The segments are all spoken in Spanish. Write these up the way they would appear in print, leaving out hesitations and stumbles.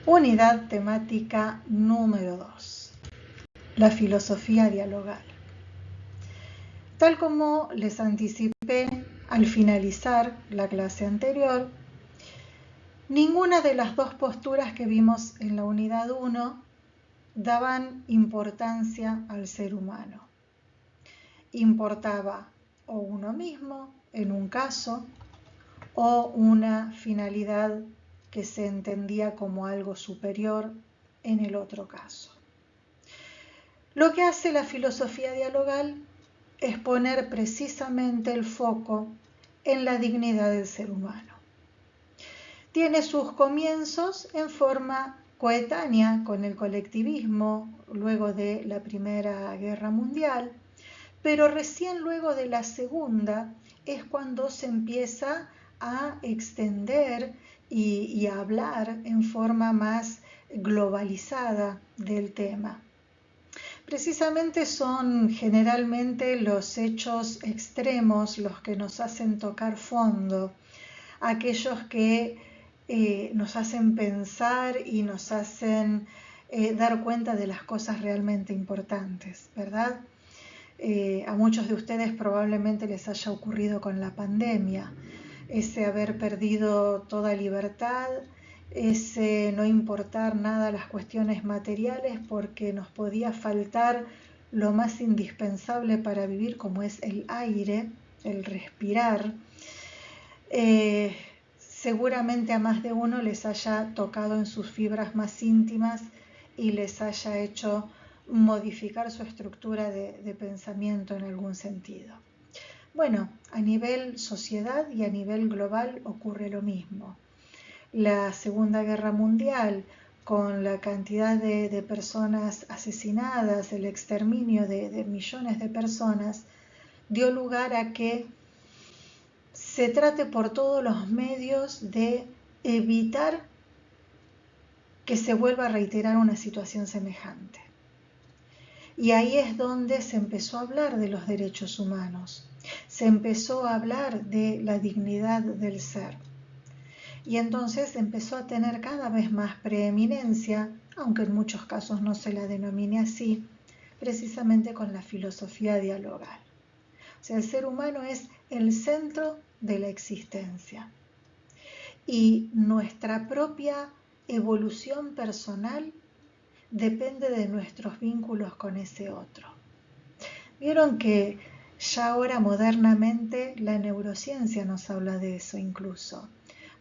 Unidad temática número 2. La filosofía dialogal. Tal como les anticipé al finalizar la clase anterior, ninguna de las dos posturas que vimos en la unidad 1 daban importancia al ser humano. Importaba o uno mismo en un caso o una finalidad que se entendía como algo superior en el otro caso. Lo que hace la filosofía dialogal es poner precisamente el foco en la dignidad del ser humano. Tiene sus comienzos en forma coetánea con el colectivismo luego de la Primera Guerra Mundial, pero recién luego de la Segunda es cuando se empieza a extender y a hablar en forma más globalizada del tema. Precisamente son generalmente los hechos extremos los que nos hacen tocar fondo, aquellos que nos hacen pensar y nos hacen dar cuenta de las cosas realmente importantes, ¿verdad? A muchos de ustedes probablemente les haya ocurrido con la pandemia, ese haber perdido toda libertad, ese no importar nada las cuestiones materiales porque nos podía faltar lo más indispensable para vivir, como es el aire, el respirar. Seguramente a más de uno les haya tocado en sus fibras más íntimas y les haya hecho modificar su estructura de pensamiento en algún sentido. Bueno, a nivel sociedad y a nivel global ocurre lo mismo. La Segunda Guerra Mundial, con la cantidad de personas asesinadas, el exterminio de millones de personas, dio lugar a que se trate por todos los medios de evitar que se vuelva a reiterar una situación semejante. Y ahí es donde se empezó a hablar de los derechos humanos, se empezó a hablar de la dignidad del ser. Y entonces empezó a tener cada vez más preeminencia, aunque en muchos casos no se la denomine así, precisamente con la filosofía dialogal. O sea, el ser humano es el centro de la existencia. Y nuestra propia evolución personal depende de nuestros vínculos con ese otro. Vieron que ya ahora modernamente la neurociencia nos habla de eso incluso.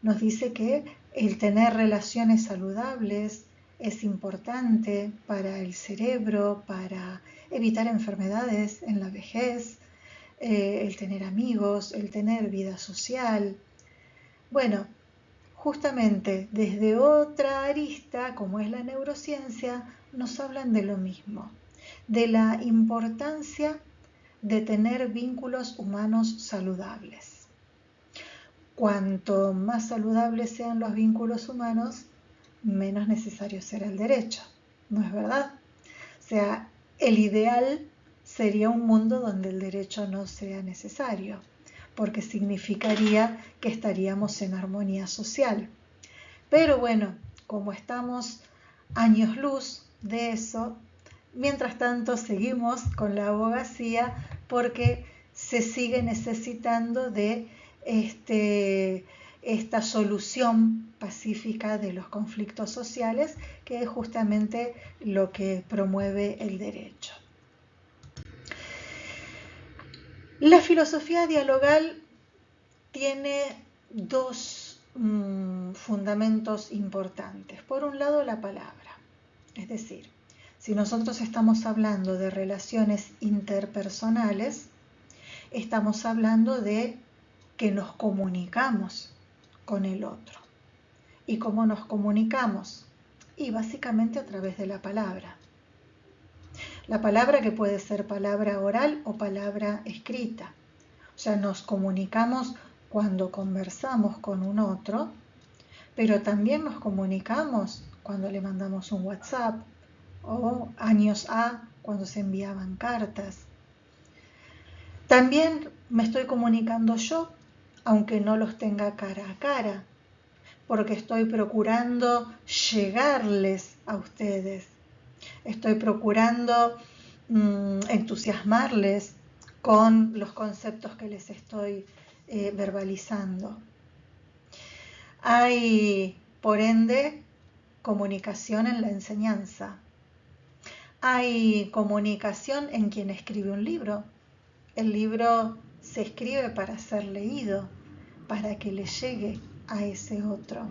Nos dice que el tener relaciones saludables es importante para el cerebro, para evitar enfermedades en la vejez, el tener amigos, el tener vida social. Bueno, justamente desde otra arista, como es la neurociencia, nos hablan de lo mismo, de la importancia de tener vínculos humanos saludables. Cuanto más saludables sean los vínculos humanos, menos necesario será el derecho, ¿no es verdad? O sea, el ideal sería un mundo donde el derecho no sea necesario, porque significaría que estaríamos en armonía social. Pero bueno, como estamos años luz de eso, mientras tanto seguimos con la abogacía porque se sigue necesitando de esta solución pacífica de los conflictos sociales, que es justamente lo que promueve el derecho. La filosofía dialogal tiene dos fundamentos importantes. Por un lado, la palabra, es decir, si nosotros estamos hablando de relaciones interpersonales, estamos hablando de que nos comunicamos con el otro. ¿Y cómo nos comunicamos? Y básicamente a través de la palabra. La palabra que puede ser palabra oral o palabra escrita. O sea, nos comunicamos cuando conversamos con un otro, pero también nos comunicamos cuando le mandamos un WhatsApp o años cuando se enviaban cartas. También me estoy comunicando yo, aunque no los tenga cara a cara, porque estoy procurando llegarles a ustedes. Estoy procurando entusiasmarles con los conceptos que les estoy verbalizando. Hay, por ende, comunicación en la enseñanza. Hay comunicación en quien escribe un libro. El libro se escribe para ser leído, para que le llegue a ese otro.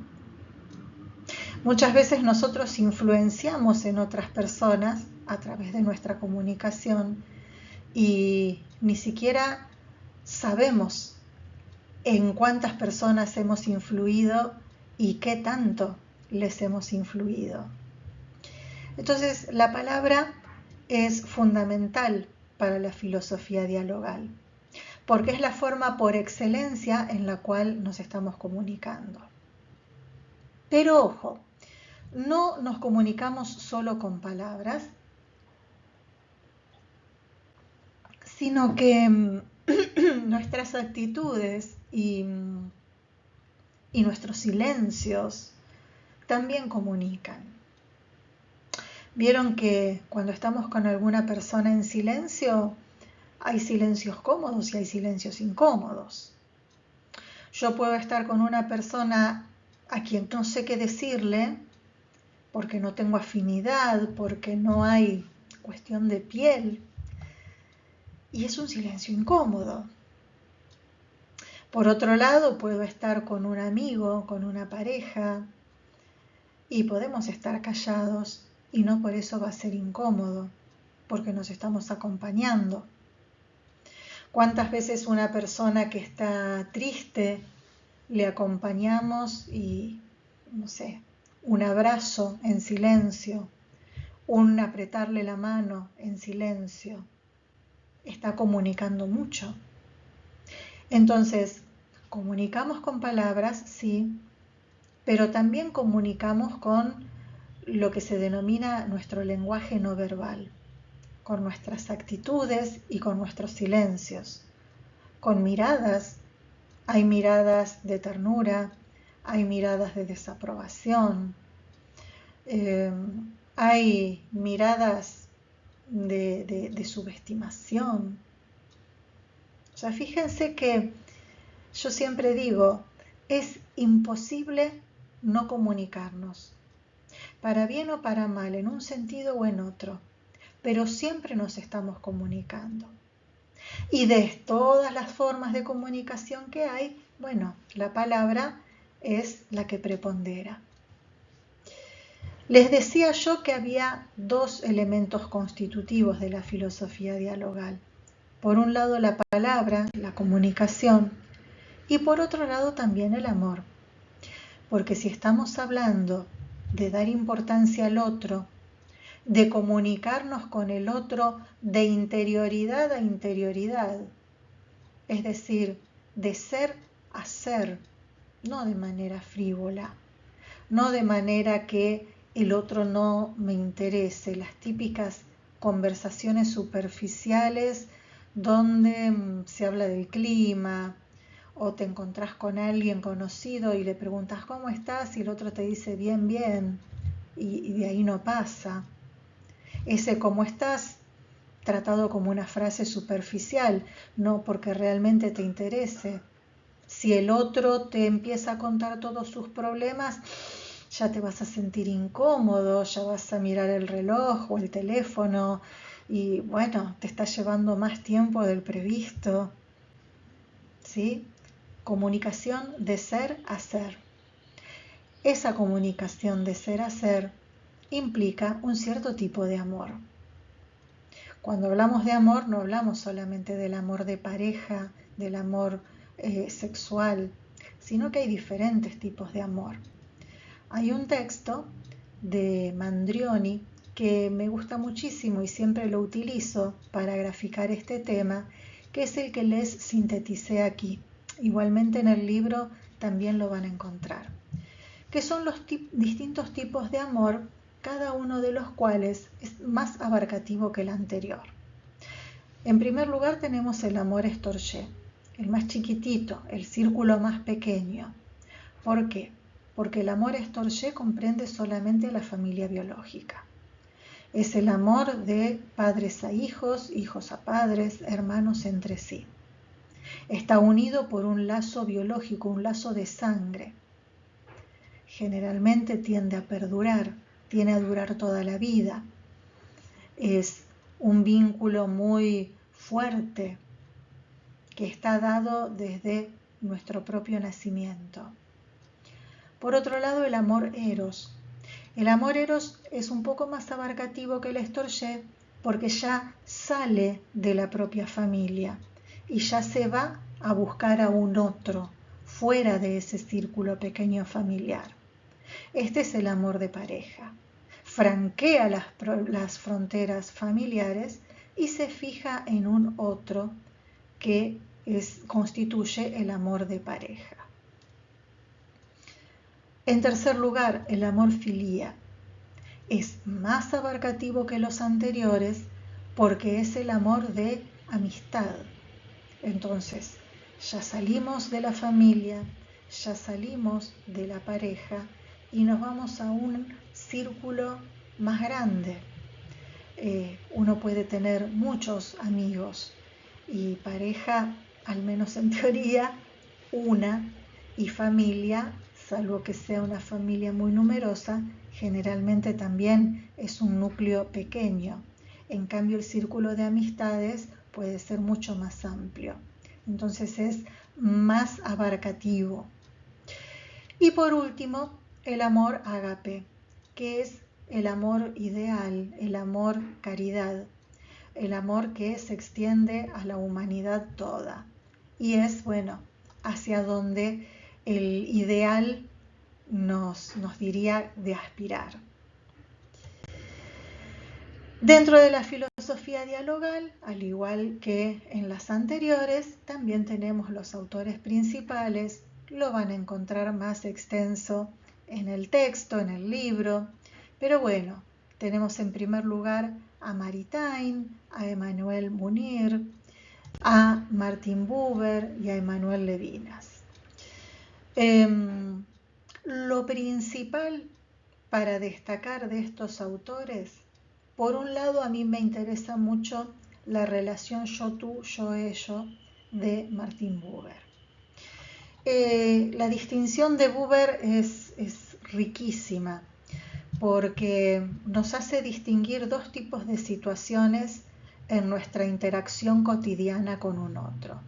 Muchas veces nosotros influenciamos en otras personas a través de nuestra comunicación y ni siquiera sabemos en cuántas personas hemos influido y qué tanto les hemos influido. Entonces, la palabra es fundamental para la filosofía dialogal, porque es la forma por excelencia en la cual nos estamos comunicando. Pero ojo, no nos comunicamos solo con palabras, sino que nuestras actitudes y nuestros silencios también comunican. Vieron que cuando estamos con alguna persona en silencio, hay silencios cómodos y hay silencios incómodos. Yo puedo estar con una persona a quien no sé qué decirle, porque no tengo afinidad, porque no hay cuestión de piel, y es un silencio incómodo. Por otro lado, puedo estar con un amigo, con una pareja, y podemos estar callados, y no por eso va a ser incómodo, porque nos estamos acompañando. ¿Cuántas veces una persona que está triste le acompañamos y, no sé, un abrazo en silencio, un apretarle la mano en silencio, está comunicando mucho? Entonces, comunicamos con palabras, sí, pero también comunicamos con lo que se denomina nuestro lenguaje no verbal, con nuestras actitudes y con nuestros silencios, con miradas. Hay miradas de ternura, hay miradas de desaprobación, hay miradas de subestimación. O sea, fíjense que yo siempre digo, es imposible no comunicarnos, para bien o para mal, en un sentido o en otro, pero siempre nos estamos comunicando. Y de todas las formas de comunicación que hay, bueno, la palabra es la que prepondera. Les decía yo que había dos elementos constitutivos de la filosofía dialogal. Por un lado la palabra, la comunicación, y por otro lado también el amor. Porque si estamos hablando de dar importancia al otro, de comunicarnos con el otro de interioridad a interioridad, es decir, de ser a ser, no de manera frívola, no de manera que el otro no me interese, las típicas conversaciones superficiales donde se habla del clima, o te encontrás con alguien conocido y le preguntas ¿cómo estás? Y el otro te dice bien, bien, y de ahí no pasa. Ese ¿cómo estás? Tratado como una frase superficial, no porque realmente te interese. Si el otro te empieza a contar todos sus problemas, ya te vas a sentir incómodo, ya vas a mirar el reloj o el teléfono y bueno, te está llevando más tiempo del previsto. ¿Sí? Comunicación de ser a ser. Esa comunicación de ser a ser implica un cierto tipo de amor. Cuando hablamos de amor, no hablamos solamente del amor de pareja, del amor sexual, sino que hay diferentes tipos de amor. Hay un texto de Mandrioni que me gusta muchísimo y siempre lo utilizo para graficar este tema, que es el que les sinteticé aquí. Igualmente en el libro también lo van a encontrar, que son los distintos tipos de amor, cada uno de los cuales es más abarcativo que el anterior. En primer lugar tenemos el amor estorché, el más chiquitito, el círculo más pequeño. ¿Por qué? porque el amor estorché comprende solamente a la familia biológica. Es el amor de padres a hijos, hijos a padres, hermanos entre sí. Está unido por un lazo biológico, un lazo de sangre. Generalmente tiende a perdurar, tiende a durar toda la vida. Es un vínculo muy fuerte que está dado desde nuestro propio nacimiento. Por otro lado, el amor eros. El amor eros es un poco más abarcativo que el estorché porque ya sale de la propia familia y ya se va a buscar a un otro fuera de ese círculo pequeño familiar. Este es el amor de pareja. Franquea las fronteras familiares y se fija en un otro que constituye el amor de pareja. En tercer lugar, el amor filía. Es más abarcativo que los anteriores porque es el amor de amistad. Entonces, ya salimos de la familia, ya salimos de la pareja y nos vamos a un círculo más grande. Uno puede tener muchos amigos y pareja, al menos en teoría, una, y familia, salvo que sea una familia muy numerosa, generalmente también es un núcleo pequeño. En cambio, el círculo de amistades puede ser mucho más amplio. Entonces es más abarcativo. Y por último, el amor ágape, que es el amor ideal, el amor caridad, el amor que se extiende a la humanidad toda. Y es, hacia donde el ideal nos diría de aspirar. Dentro de la filosofía dialogal, al igual que en las anteriores, también tenemos los autores principales. Lo van a encontrar más extenso en el texto, en el libro. Pero tenemos en primer lugar a Maritain, a Emmanuel Mounir, a Martin Buber y a Emmanuel Levinas. Lo principal para destacar de estos autores, por un lado, a mí me interesa mucho la relación yo-tú, yo-ello de Martin Buber. La distinción de Buber es riquísima porque nos hace distinguir dos tipos de situaciones en nuestra interacción cotidiana con un otro.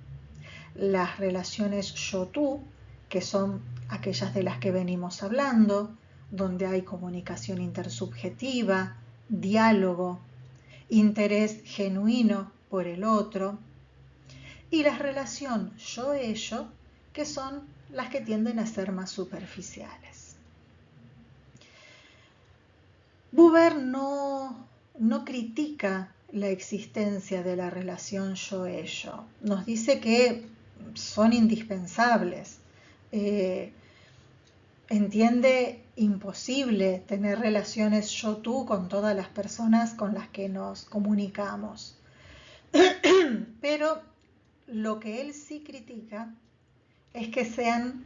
Las relaciones yo-tú, que son aquellas de las que venimos hablando, donde hay comunicación intersubjetiva, diálogo, interés genuino por el otro, y la relación yo-ello, que son las que tienden a ser más superficiales. Buber no critica la existencia de la relación yo-ello, nos dice que son indispensables. Entiende imposible tener relaciones yo-tú con todas las personas con las que nos comunicamos. Pero lo que él sí critica es que sean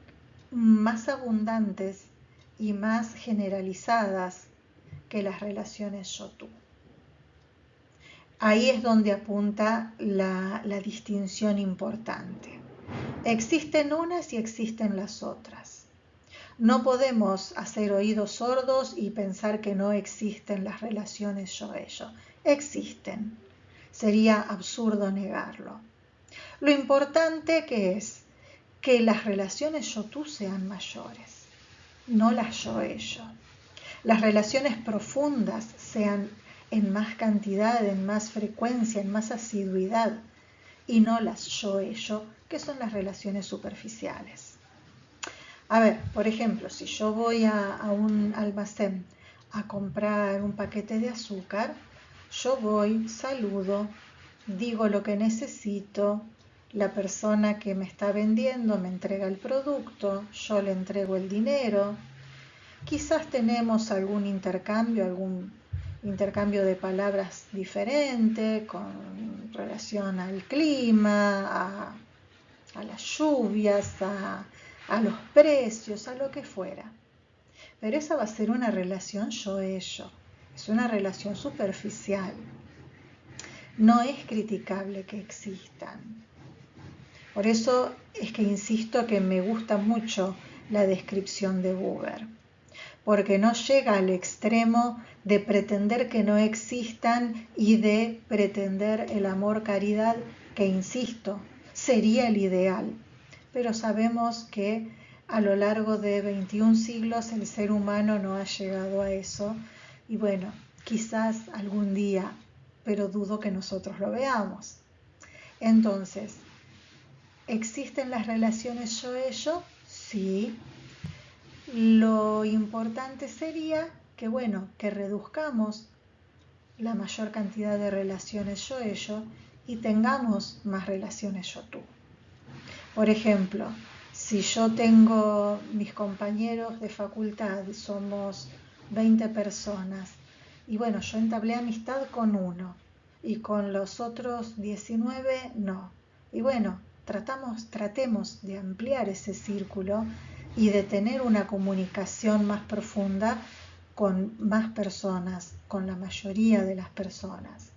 más abundantes y más generalizadas que las relaciones yo-tú. Ahí es donde apunta la distinción importante. Existen unas y existen las otras. No podemos hacer oídos sordos y pensar que no existen las relaciones yo-ello. Existen. Sería absurdo negarlo. Lo importante que es que las relaciones yo-tú sean mayores, no las yo-ello. Las relaciones profundas sean en más cantidad, en más frecuencia, en más asiduidad, y no las yo-ello, que son las relaciones superficiales. A ver, por ejemplo, si yo voy a un almacén a comprar un paquete de azúcar, yo voy, saludo, digo lo que necesito, la persona que me está vendiendo me entrega el producto, yo le entrego el dinero. Quizás tenemos algún intercambio de palabras diferente con relación al clima, a las lluvias, a los precios, a lo que fuera. pero esa va a ser una relación yo-ello, es una relación superficial. No es criticable que existan. Por eso es que insisto que me gusta mucho la descripción de Buber, porque no llega al extremo de pretender que no existan y de pretender el amor-caridad, que insisto, sería el ideal. Pero sabemos que a lo largo de 21 siglos el ser humano no ha llegado a eso. Y bueno, quizás algún día, pero dudo que nosotros lo veamos. Entonces, ¿existen las relaciones yo-ello? Sí. Lo importante sería que, bueno, que reduzcamos la mayor cantidad de relaciones yo-ello y tengamos más relaciones yo-tú. Por ejemplo, si yo tengo mis compañeros de facultad, somos 20 personas, y bueno, yo entablé amistad con uno, y con los otros 19 no. Y bueno, tratemos de ampliar ese círculo y de tener una comunicación más profunda con más personas, con la mayoría de las personas.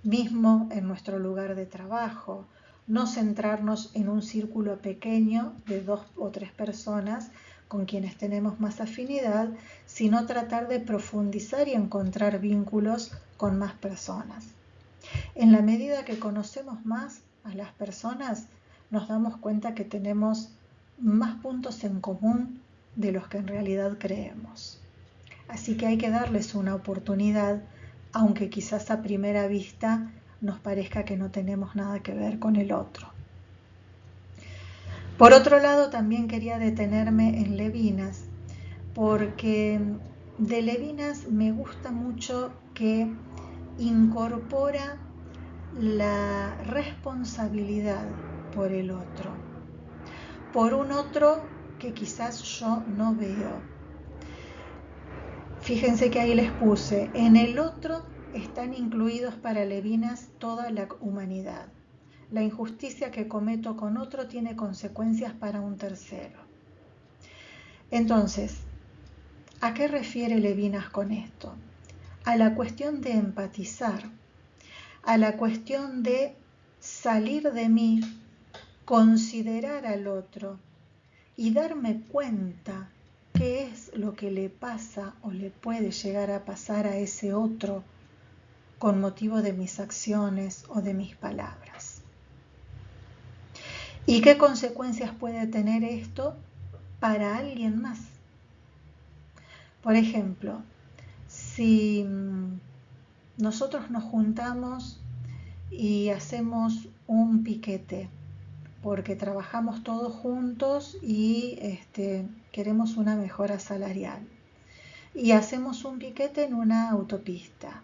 Mismo en nuestro lugar de trabajo, no centrarnos en un círculo pequeño de 2 o 3 personas con quienes tenemos más afinidad, sino tratar de profundizar y encontrar vínculos con más personas. En la medida que conocemos más a las personas, nos damos cuenta que tenemos más puntos en común de los que en realidad creemos. Así que hay que darles una oportunidad, aunque quizás a primera vista nos parezca que no tenemos nada que ver con el otro. Por otro lado, también quería detenerme en Levinas, porque de Levinas me gusta mucho que incorpora la responsabilidad por el otro, por un otro que quizás yo no veo. Fíjense que ahí les puse, en el otro están incluidos para Levinas toda la humanidad. La injusticia que cometo con otro tiene consecuencias para un tercero. Entonces, ¿a qué refiere Levinas con esto? A la cuestión de empatizar, a la cuestión de salir de mí, considerar al otro y darme cuenta qué es lo que le pasa o le puede llegar a pasar a ese otro con motivo de mis acciones o de mis palabras. ¿Y qué consecuencias puede tener esto para alguien más? Por ejemplo, si nosotros nos juntamos y hacemos un piquete porque trabajamos todos juntos y queremos una mejora salarial, y hacemos un piquete en una autopista,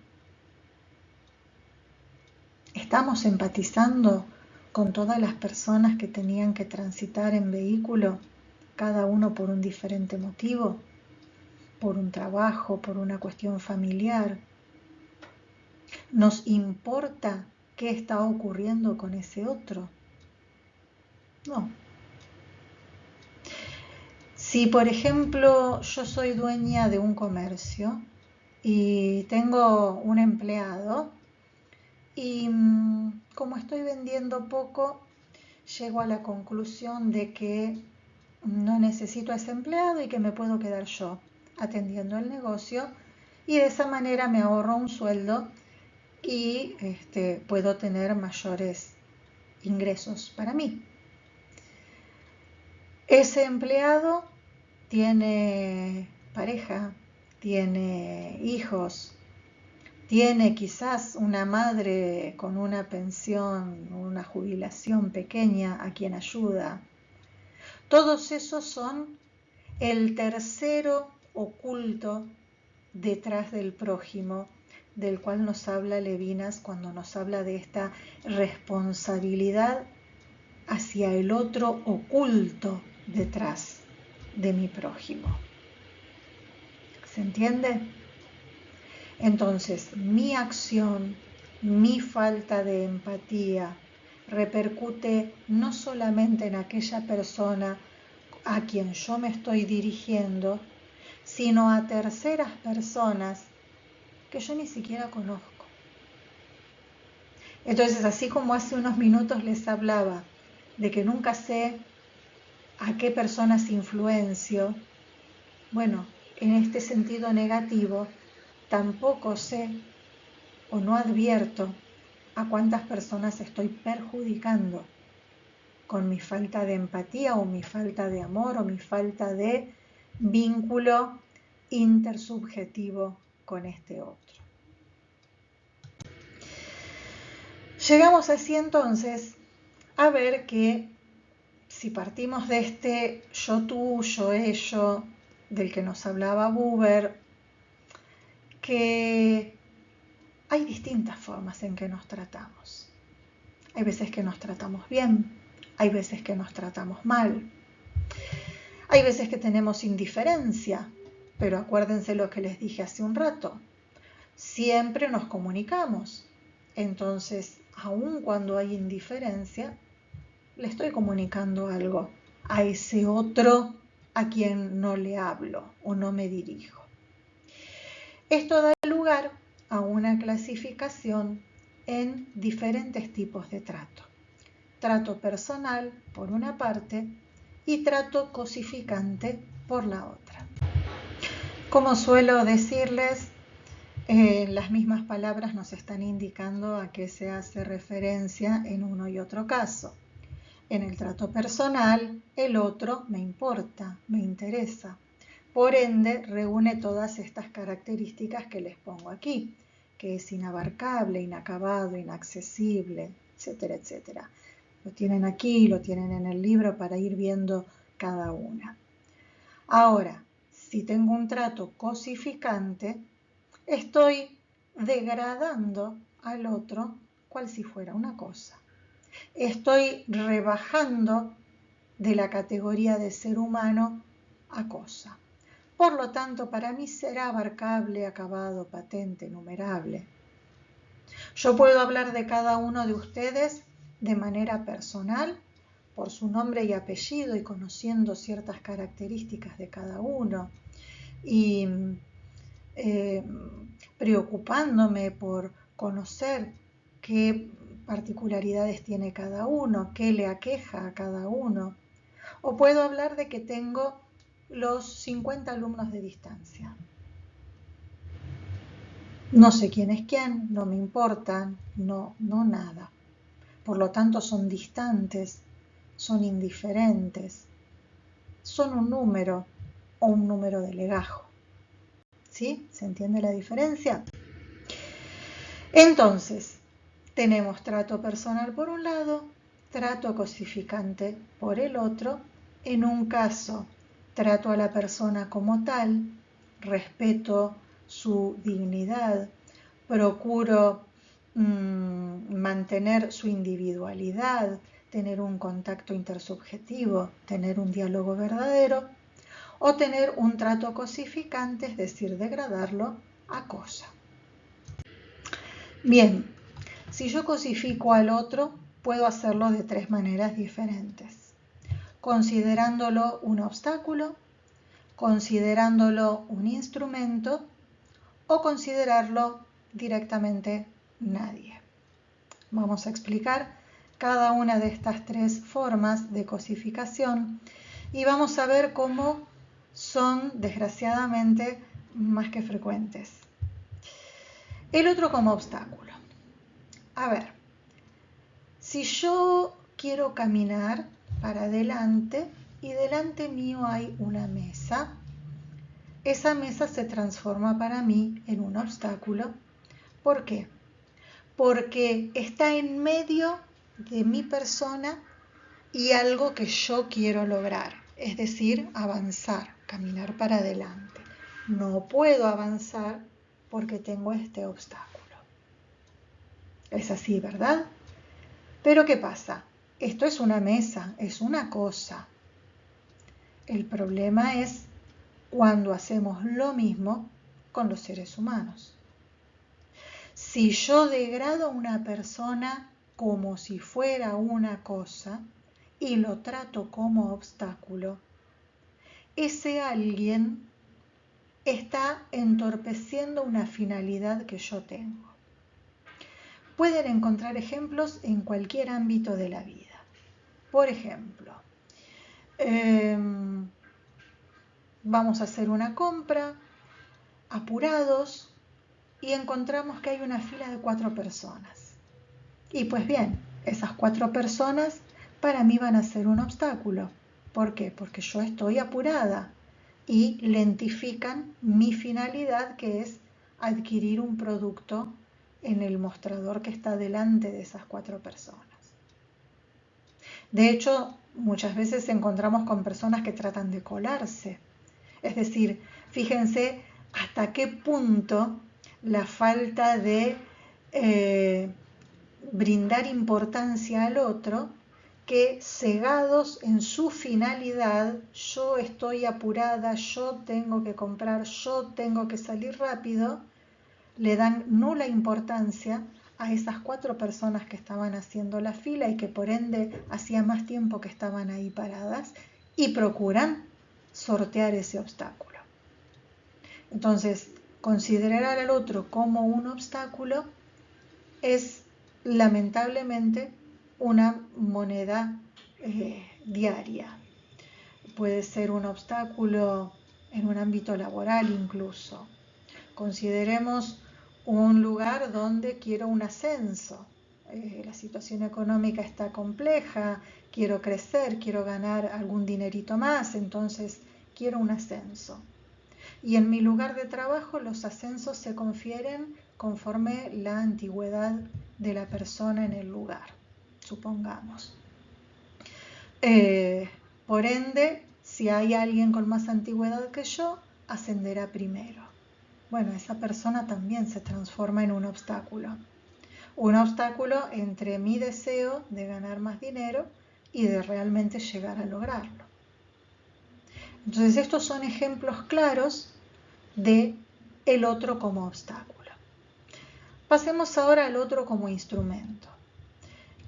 ¿estamos empatizando con todas las personas que tenían que transitar en vehículo, cada uno por un diferente motivo, por un trabajo, por una cuestión familiar? ¿Nos importa qué está ocurriendo con ese otro? No. Si, por ejemplo, yo soy dueña de un comercio y tengo un empleado y como estoy vendiendo poco, llego a la conclusión de que no necesito a ese empleado y que me puedo quedar yo atendiendo el negocio, y de esa manera me ahorro un sueldo y puedo tener mayores ingresos para mí. Ese empleado tiene pareja, tiene hijos, tiene quizás una madre con una pensión, una jubilación pequeña a quien ayuda. Todos esos son el tercero oculto detrás del prójimo, del cual nos habla Levinas cuando nos habla de esta responsabilidad hacia el otro oculto detrás de mi prójimo. ¿Se entiende? Entonces, mi acción, mi falta de empatía, repercute no solamente en aquella persona a quien yo me estoy dirigiendo, sino a terceras personas que yo ni siquiera conozco. Entonces, así como hace unos minutos les hablaba de que nunca sé a qué personas influencio, bueno, en este sentido negativo, tampoco sé o no advierto a cuántas personas estoy perjudicando con mi falta de empatía o mi falta de amor o mi falta de vínculo intersubjetivo con este otro. Llegamos así entonces a ver que si partimos de este yo tú, yo ello, del que nos hablaba Buber, que hay distintas formas en que nos tratamos. Hay veces que nos tratamos bien, hay veces que nos tratamos mal, hay veces que tenemos indiferencia, pero acuérdense lo que les dije hace un rato, siempre nos comunicamos. Entonces, aun cuando hay indiferencia, le estoy comunicando algo a ese otro a quien no le hablo o no me dirijo. Esto da lugar a una clasificación en diferentes tipos de trato. Trato personal por una parte y trato cosificante por la otra. Como suelo decirles, las mismas palabras nos están indicando a qué se hace referencia en uno y otro caso. En el trato personal, el otro me importa, me interesa. Por ende, reúne todas estas características que les pongo aquí, que es inabarcable, inacabado, inaccesible, etcétera, etcétera. Lo tienen aquí, lo tienen en el libro para ir viendo cada una. Ahora, si tengo un trato cosificante, estoy degradando al otro cual si fuera una cosa. Estoy rebajando de la categoría de ser humano a cosa. Por lo tanto, para mí será abarcable, acabado, patente, numerable. Yo puedo hablar de cada uno de ustedes de manera personal, por su nombre y apellido y conociendo ciertas características de cada uno y preocupándome por conocer qué particularidades tiene cada uno, qué le aqueja a cada uno. O puedo hablar de que tengo los 50 alumnos de distancia. No sé quién es quién, no me importan, no nada. Por lo tanto, son distantes, son indiferentes, son un número o un número de legajo. ¿Sí? ¿Se entiende la diferencia? Entonces, tenemos trato personal por un lado, trato cosificante por el otro. En un caso, trato a la persona como tal, respeto su dignidad, procuro mantener su individualidad, tener un contacto intersubjetivo, tener un diálogo verdadero, o tener un trato cosificante, es decir, degradarlo a cosa. Bien, si yo cosifico al otro, puedo hacerlo de tres maneras diferentes. Considerándolo un obstáculo, considerándolo un instrumento o considerarlo directamente nadie. Vamos a explicar cada una de estas tres formas de cosificación y vamos a ver cómo son, desgraciadamente, más que frecuentes. El otro como obstáculo. A ver, si yo quiero caminar para adelante y delante mío hay una mesa, esa mesa se transforma para mí en un obstáculo. ¿Por qué? Porque está en medio de mi persona y algo que yo quiero lograr, es decir, avanzar, caminar para adelante. No puedo avanzar porque tengo este obstáculo. Es así, ¿verdad? Pero ¿qué pasa? Esto es una mesa, es una cosa. El problema es cuando hacemos lo mismo con los seres humanos. Si yo degrado a una persona como si fuera una cosa y lo trato como obstáculo, ese alguien está entorpeciendo una finalidad que yo tengo. Pueden encontrar ejemplos en cualquier ámbito de la vida. Por ejemplo, vamos a hacer una compra, apurados, y encontramos que hay una fila de 4 personas. Y pues bien, esas 4 personas para mí van a ser un obstáculo. ¿Por qué? Porque yo estoy apurada y lentifican mi finalidad, que es adquirir un producto en el mostrador que está delante de esas 4 personas. De hecho, muchas veces encontramos con personas que tratan de colarse. Es decir, fíjense hasta qué punto la falta de brindar importancia al otro, que cegados en su finalidad, yo estoy apurada, yo tengo que comprar, yo tengo que salir rápido, le dan nula importancia a esas 4 personas que estaban haciendo la fila y que por ende hacía más tiempo que estaban ahí paradas, y procuran sortear ese obstáculo. Entonces, considerar al otro como un obstáculo es lamentablemente una moneda diaria. Puede ser un obstáculo en un ámbito laboral incluso. Consideremos un lugar donde quiero un ascenso. La situación económica está compleja, quiero crecer, quiero ganar algún dinerito más, entonces quiero un ascenso. Y en mi lugar de trabajo los ascensos se confieren conforme la antigüedad de la persona en el lugar, supongamos. Por ende, si hay alguien con más antigüedad que yo, ascenderá primero. Bueno, esa persona también se transforma en un obstáculo. Un obstáculo entre mi deseo de ganar más dinero y de realmente llegar a lograrlo. Entonces, estos son ejemplos claros de el otro como obstáculo. Pasemos ahora al otro como instrumento.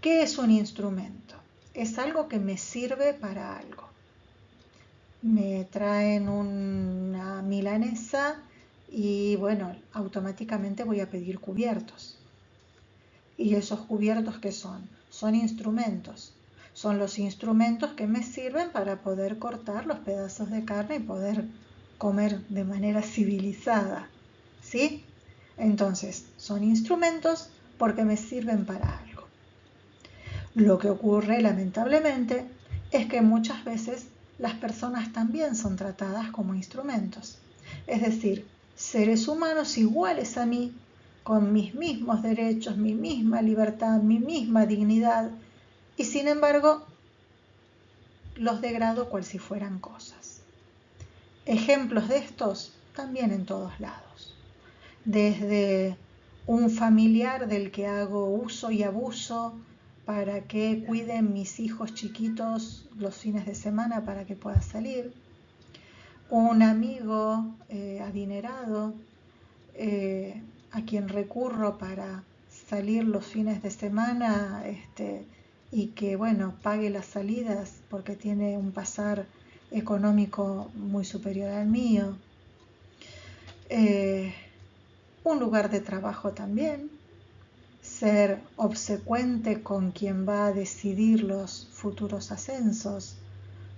¿Qué es un instrumento? Es algo que me sirve para algo. Me traen una milanesa y bueno, automáticamente voy a pedir cubiertos. ¿Y esos cubiertos qué son? Son instrumentos. Son los instrumentos que me sirven para poder cortar los pedazos de carne y poder comer de manera civilizada. ¿Sí? Entonces, son instrumentos porque me sirven para algo. Lo que ocurre, lamentablemente, es que muchas veces las personas también son tratadas como instrumentos. Es decir, seres humanos iguales a mí, con mis mismos derechos, mi misma libertad, mi misma dignidad, y sin embargo los degrado cual si fueran cosas. Ejemplos de estos también en todos lados. Desde un familiar del que hago uso y abuso para que cuiden mis hijos chiquitos los fines de semana para que pueda salir, un amigo adinerado a quien recurro para salir los fines de semana y que bueno, pague las salidas porque tiene un pasar económico muy superior al mío. Un lugar de trabajo también, ser obsecuente con quien va a decidir los futuros ascensos,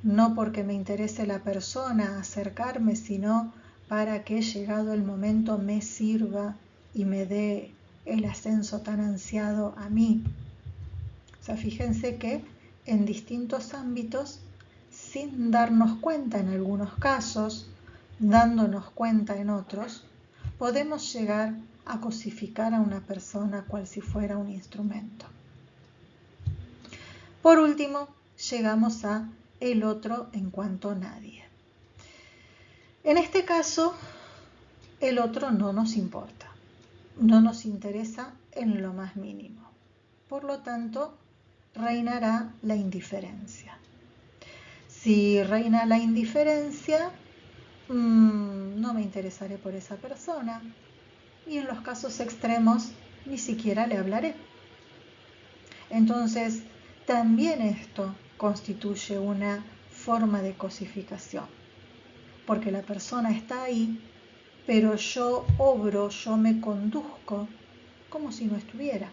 no porque me interese la persona acercarme, sino para que llegado el momento me sirva y me dé el ascenso tan ansiado a mí. O sea, fíjense que en distintos ámbitos, sin darnos cuenta en algunos casos, dándonos cuenta en otros, podemos llegar a cosificar a una persona cual si fuera un instrumento. Por último, llegamos a el otro en cuanto nadie. En este caso, el otro no nos importa, no nos interesa en lo más mínimo. Por lo tanto, reinará la indiferencia. Si reina la indiferencia, no me interesaré por esa persona y en los casos extremos ni siquiera le hablaré. Entonces, también esto constituye una forma de cosificación, porque la persona está ahí pero yo obro, yo me conduzco como si no estuviera.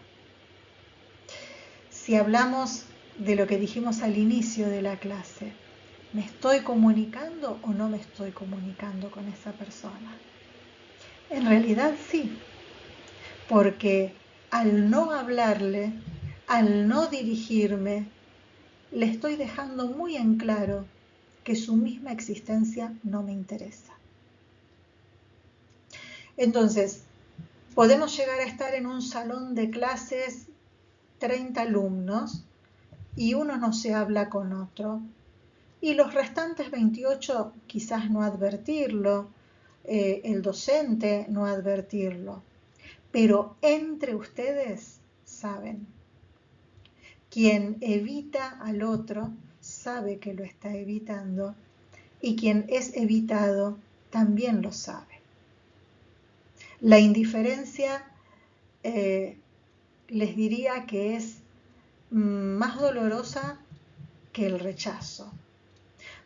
Si hablamos de lo que dijimos al inicio de la clase, ¿me estoy comunicando o no me estoy comunicando con esa persona? En realidad sí, porque al no hablarle, al no dirigirme, le estoy dejando muy en claro que su misma existencia no me interesa. Entonces, podemos llegar a estar en un salón de clases, 30 alumnos, y uno no se habla con otro, y los restantes 28 quizás no advertirlo, el docente no advertirlo, pero entre ustedes saben. Quien evita al otro sabe que lo está evitando, y quien es evitado también lo sabe. La indiferencia les diría que es más dolorosa que el rechazo.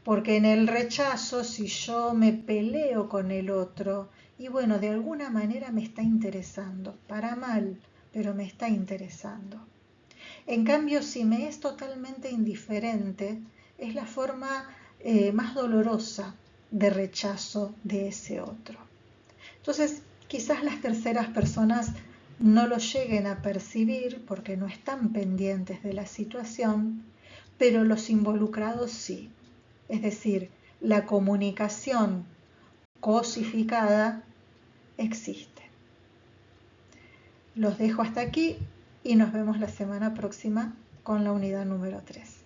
Porque en el rechazo, si yo me peleo con el otro, y bueno, de alguna manera me está interesando, para mal, pero me está interesando. En cambio, si me es totalmente indiferente, es la forma más dolorosa de rechazo de ese otro. Entonces, quizás las terceras personas no lo lleguen a percibir porque no están pendientes de la situación, pero los involucrados sí. Es decir, la comunicación cosificada existe. Los dejo hasta aquí y nos vemos la semana próxima con la unidad número 3.